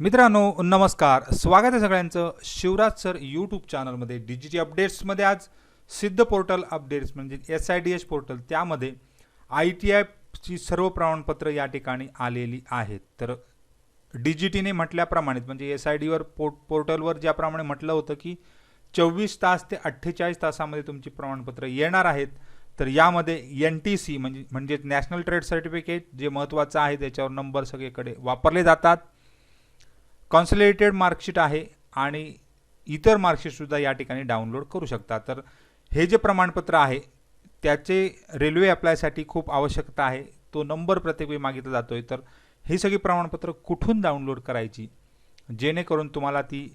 मित्रांनो नमस्कार, स्वागत आहे सगळ्यांचं शिवराज सर यूट्यूब चॅनलमध्ये. डिजिटल अपडेट्समध्ये आज सिद्ध पोर्टल अपडेट्स म्हणजे SIDH पोर्टल, त्यामध्ये ITIची सर्व प्रमाणपत्र या ठिकाणी आलेली आहेत. तर डिजिटीने म्हटल्याप्रमाणे म्हणजे SID पोर्टलवर ज्याप्रमाणे म्हटलं होतं की 24 तास ते 48 तासामध्ये तुमची प्रमाणपत्र येणार आहेत. तर यामध्ये NTC म्हणजे नॅशनल ट्रेड सर्टिफिकेट जे महत्त्वाचं आहे, त्याच्यावर नंबर सगळीकडे वापरले जातात. कॉन्सॉलिडेटेड मार्कशीट आहे आणि इतर मार्कशीटसुद्धा या ठिकाणी डाउनलोड करू शकता. तर हे जे प्रमाणपत्र आहे त्याचे रेल्वे अप्लायसाठी खूप आवश्यकता आहे. तो नंबर प्रत्येक वेळी मागितला जातोय. तर ही सगळी प्रमाणपत्र कुठून डाउनलोड करायची जेणेकरून तुम्हाला ती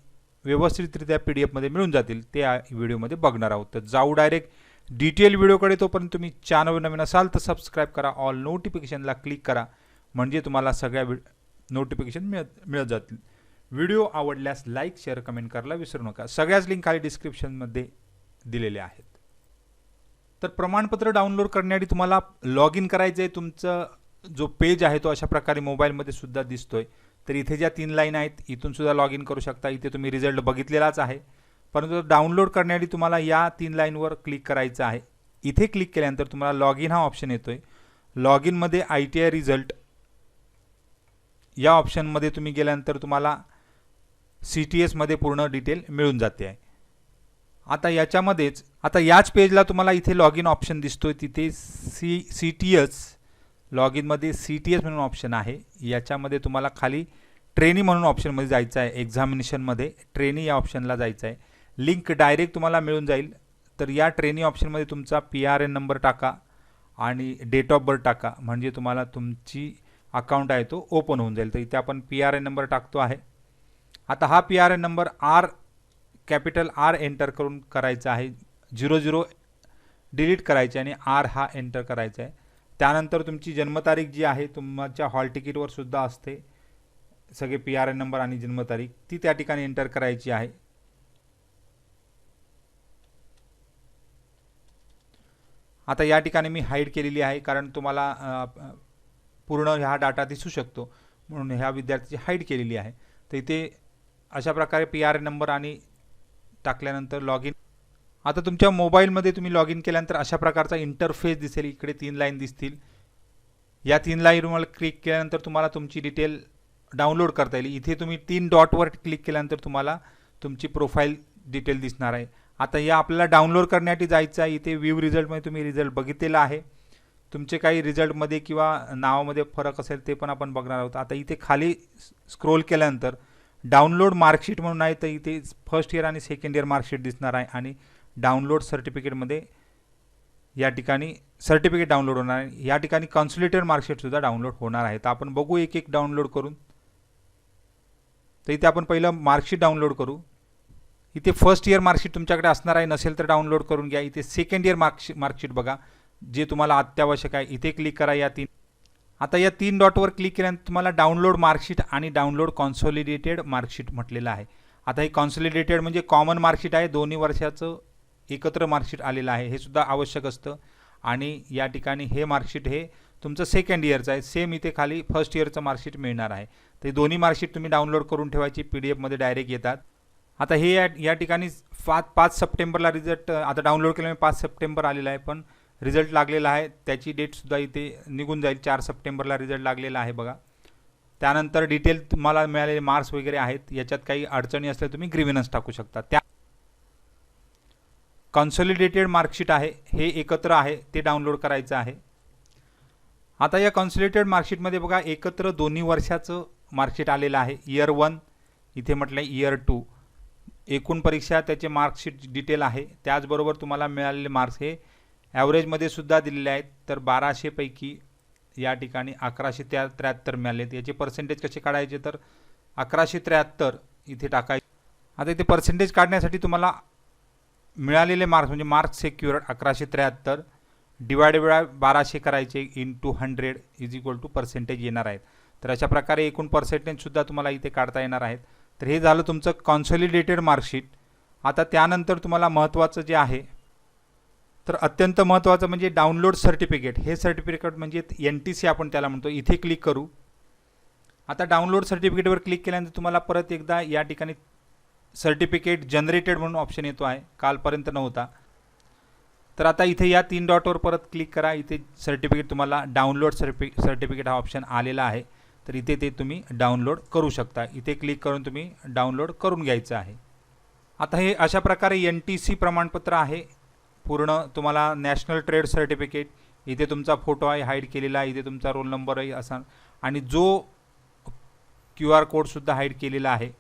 व्यवस्थितरित्या PDF मध्ये मिळून जातील ते या व्हिडिओमध्ये बघणार आहोत. तर जाऊ डायरेक्ट डिटेल व्हिडिओकडे. तोपर्यंत तुम्ही चॅनलवर नवीन असाल तर सबस्क्राईब करा, ऑल नोटिफिकेशनला क्लिक करा, म्हणजे तुम्हाला सगळ्या नोटिफिकेशन मिळत जातील. व्हिडिओ आवडल्यास लाईक, शेअर, कमेंट करायला विसरू नका. सगळ्याच लिंक खाली डिस्क्रिप्शनमध्ये दिलेल्या आहेत. तर प्रमाणपत्र डाउनलोड करण्यासाठी तुम्हाला लॉग इन करायचं आहे. तुमचं जो पेज आहे तो अशा प्रकारे मोबाईलमध्ये सुद्धा दिसतोय. तर इथे ज्या 3 लाईन आहेत इथून सुद्धा लॉग इन करू शकता. इथे तुम्ही रिझल्ट बघितलेलाच आहे, परंतु डाउनलोड करण्यासाठी तुम्हाला या 3 लाईनवर क्लिक करायचं आहे. इथे क्लिक केल्यानंतर तुम्हाला लॉग इन हा ऑप्शन येतोय. लॉग इनमध्ये ITI रिझल्ट या ऑप्शनमध्ये तुम्ही गेल्यानंतर तुम्हाला CTS मध्ये पूर्ण डिटेल मिळून जाते आहे. आता याच पेजला तुम्हाला इथे लॉग इन ऑप्शन दिसतोय. तिथे CTS लॉग इनमध्ये CTS म्हणून ऑप्शन आहे. याच्यामध्ये तुम्हाला खाली ट्रेनी म्हणून ऑप्शनमध्ये जायचं आहे. एक्झामिनेशनमध्ये ट्रेनी या ऑप्शनला जायचं आहे. लिंक डायरेक्ट तुम्हाला मिळून जाईल. तर या ट्रेनी ऑप्शनमध्ये तुमचा PRN नंबर टाका आणि डेट ऑफ बर्थ टाका, म्हणजे तुम्हाला तुमची अकाउंट आहे तो ओपन होऊन जाईल. तर इथे आपण PRN नंबर टाकतो आहे. आता हा PRN number capital R enter करून करायचा आहे. 00 डिलीट करायचे आणि R हा एंटर करायचा आहे. त्यानंतर तुमची जन्मतारीख जी आहे तुमच्या हॉल तिकीटवर सुद्धा असते, सगळे PRN नंबर आणि जन्मतारीख ती त्या ठिकाणी एंटर करायची आहे. आता या ठिकाणी मी हाईड केलेली आहे कारण तुम्हाला पूर्ण हा डाटा दिसू शकतो, म्हणून ह्या विद्यार्थ्याची हाईड केलेली आहे. तर इथे अशा प्रकारे PRN नंबर आणि टाकल्यानंतर लॉग इन. आता तुमच्या मोबाईलमध्ये तुम्ही लॉग इन केल्यानंतर अशा प्रकारचा इंटरफेस दिसेल. इकडे 3 लाईन दिसतील. या 3 लाईनवर क्लिक केल्यानंतर तुम्हाला तुमची डिटेल डाउनलोड करता येईल. इथे तुम्ही 3 डॉटवर क्लिक केल्यानंतर तुम्हाला तुमची प्रोफाईल डिटेल दिसणार आहे. आता या आपल्याला डाउनलोड करण्यासाठी जायचं आहे. इथे व्ह्यू रिझल्टमध्ये तुम्ही रिझल्ट बघितलेला आहे. तुमचे काही रिझल्टमध्ये किंवा नावामध्ये फरक असेल ते पण आपण बघणार आहोत. आता इथे खाली स्क्रोल केल्यानंतर डाउनलोड मार्कशीट म्हणून आहे. तर इथे फर्स्ट इयर आणि सेकंड इयर मार्कशीट दिसणार आहे आणि डाउनलोड सर्टिफिकेटमध्ये या ठिकाणी सर्टिफिकेट डाउनलोड होणार आहे. या ठिकाणी कॉन्सॉलिडेटेड मार्कशीटसुद्धा डाउनलोड होणार आहे. तर आपण बघू एक एक डाउनलोड करून. तर इथे आपण पहिलं मार्कशीट डाउनलोड करू. इथे फर्स्ट इयर मार्कशीट तुमच्याकडे असणार आहे, नसेल तर डाउनलोड करून घ्या. इथे सेकंड इयर मार्कशीट बघा जे तुम्हाला अत्यावश्यक आहे. इथे क्लिक करा या 3. आता या 3 डॉटवर क्लिक केल्यानंतर तुम्हाला डाउनलोड मार्कशीट आणि डाउनलोड कॉन्सॉलिडेटेड मार्कशीट म्हटलेलं आहे. आता हे कॉन्सॉलिडेटेड म्हणजे कॉमन मार्कशीट आहे, दोन्ही वर्षाचं एकत्र मार्कशीट आलेलं आहे, हे सुद्धा आवश्यक असतं. आणि या ठिकाणी हे मार्कशीट हे तुमचं सेकंड इयरचं आहे. सेम इथे खाली फर्स्ट इयरचं मार्कशीट मिळणार आहे. तर हे दोन्ही मार्कशीट तुम्ही डाउनलोड करून ठेवायची, PDF मध्ये डायरेक्ट येतात. आता हे या ठिकाणी 5 सप्टेंबरला रिझल्ट आता डाउनलोड केल्यामुळे 5 सप्टेंबर आलेला आहे, पण रिझल्ट लागलेला आहे त्याची डेटसुद्धा इथे निघून जाईल. 4 सप्टेंबरला रिझल्ट लागलेला आहे बघा. त्यानंतर डिटेल तुम्हाला मिळालेले मार्क्स वगैरे आहेत. याच्यात काही अडचणी असल्या तुम्ही ग्रीव्हन्स टाकू शकता. त्या कॉन्सॉलिडेटेड मार्कशीट आहे हे एकत्र आहे, ते डाउनलोड करायचं आहे. आता या कॉन्सॉलिडेटेड मार्कशीटमध्ये बघा एकत्र दोन्ही वर्षाचं मार्कशीट आलेलं आहे. इयर 1 इथे म्हटलं इयर 2 एकूण परीक्षा त्याचे मार्कशीट डिटेल आहे. त्याचबरोबर तुम्हाला मिळालेले मार्क्स हे ॲव्हरेजमध्ये सुद्धा दिलेले आहेत. तर 1200 पैकी या ठिकाणी 1173 मिळालेत. याचे पर्सेंटेज कसे काढायचे तर 1173 इथे टाकायचे. आता इथे पर्सेंटेज काढण्यासाठी तुम्हाला मिळालेले मार्क्स म्हणजे मार्क्स सेक्युअर्ड 1173 डिवायडेड बाय 1200 करायचे into 100 is equal to percentage येणार आहेत. तर अशा प्रकारे एकूण पर्सेंटेजसुद्धा तुम्हाला इथे काढता येणार आहेत. तर हे झालं तुमचं कॉन्सॉलिडेटेड मार्कशीट. आता त्यानंतर तुम्हाला महत्त्वाचं जे आहे तर अत्यंत महत्त्वाचं म्हणजे डाउनलोड सर्टिफिकेट. हे सर्टिफिकेट म्हणजे NTC आपण त्याला म्हणतो. इथे क्लिक करू. आता डाउनलोड सर्टिफिकेटवर क्लिक केल्यानंतर तुम्हाला परत एकदा या ठिकाणी सर्टिफिकेट जनरेटेड म्हणून ऑप्शन येतो आहे, कालपर्यंत नव्हता. तर आता इथे या 3 डॉटवर परत क्लिक करा. इथे सर्टिफिकेट तुम्हाला डाउनलोड सर्टिफिकेट हा ऑप्शन आलेला आहे. तर इथे ते तुम्ही डाउनलोड करू शकता. इथे क्लिक करून तुम्ही डाउनलोड करून घ्यायचं आहे. आता हे अशा प्रकारे NTC प्रमाणपत्र आहे. पूर्ण तुम्हाला नॅशनल ट्रेड सर्टिफिकेट, इथे तुमचा फोटो आहे हाईड केलेला आहे, इथे तुमचा रोल नंबर आहे असा, आणि जो QR कोडसुद्धा हाईड केलेला आहे.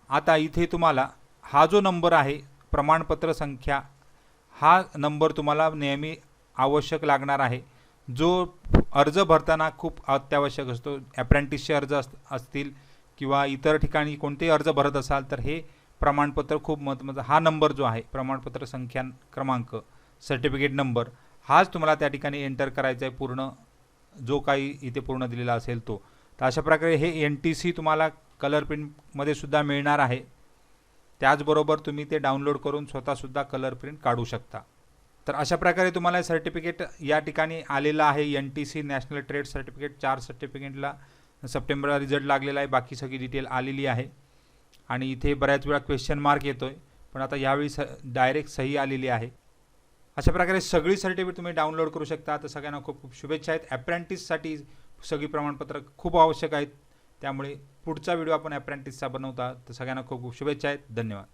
आता इथे तुम्हाला हा जो नंबर आहे प्रमाणपत्र संख्या, हा नंबर तुम्हाला नेहमी आवश्यक लागणार आहे. जो अर्ज भरताना खूप अत्यावश्यक असतो. अप्रेंटिसचे अर्ज असतील किंवा इतर ठिकाणी कोणतेही अर्ज भरत असाल तर हे प्रमाणपत्र खूप महत्त्वाचं. हा नंबर जो आहे प्रमाणपत्र संख्या क्रमांक सर्टिफिकेट नंबर, हाच तुम्हाला त्या ठिकाणी एंटर करायचा आहे, पूर्ण जो काही इथे पूर्ण दिलेला असेल तो. तर अशा प्रकारे हे NTC तुम्हाला कलर प्रिंटमध्ये सुद्धा मिळणार आहे. त्याचबरोबर तुम्ही ते डाउनलोड करून स्वतःसुद्धा कलर प्रिंट काढू शकता. तर अशा प्रकारे तुम्हाला सर्टिफिकेट या ठिकाणी आलेलं आहे. NTC नॅशनल ट्रेड सर्टिफिकेट 4 सर्टिफिकेटला सप्टेंबरला रिझल्ट लागलेला आहे. बाकी सगळी डिटेल आलेली आहे. आणि इथे बऱ्याच वेळा क्वेश्चन मार्क येतोय, पण आता यावेळी डायरेक्ट सही आलेली आहे. अशा प्रकारे सगळी सर्टिफिकेट तुम्ही डाउनलोड करू शकता. तर सगळ्यांना खूप खूप शुभेच्छा आहेत. अप्रेंटिससाठी सगळी प्रमाणपत्र खूप आवश्यक आहेत. त्यामुळे पुढचा व्हिडिओ आपण अप्रेंटिसचा बनवता. तर सगळ्यांना खूप खूप शुभेच्छा आहेत. धन्यवाद.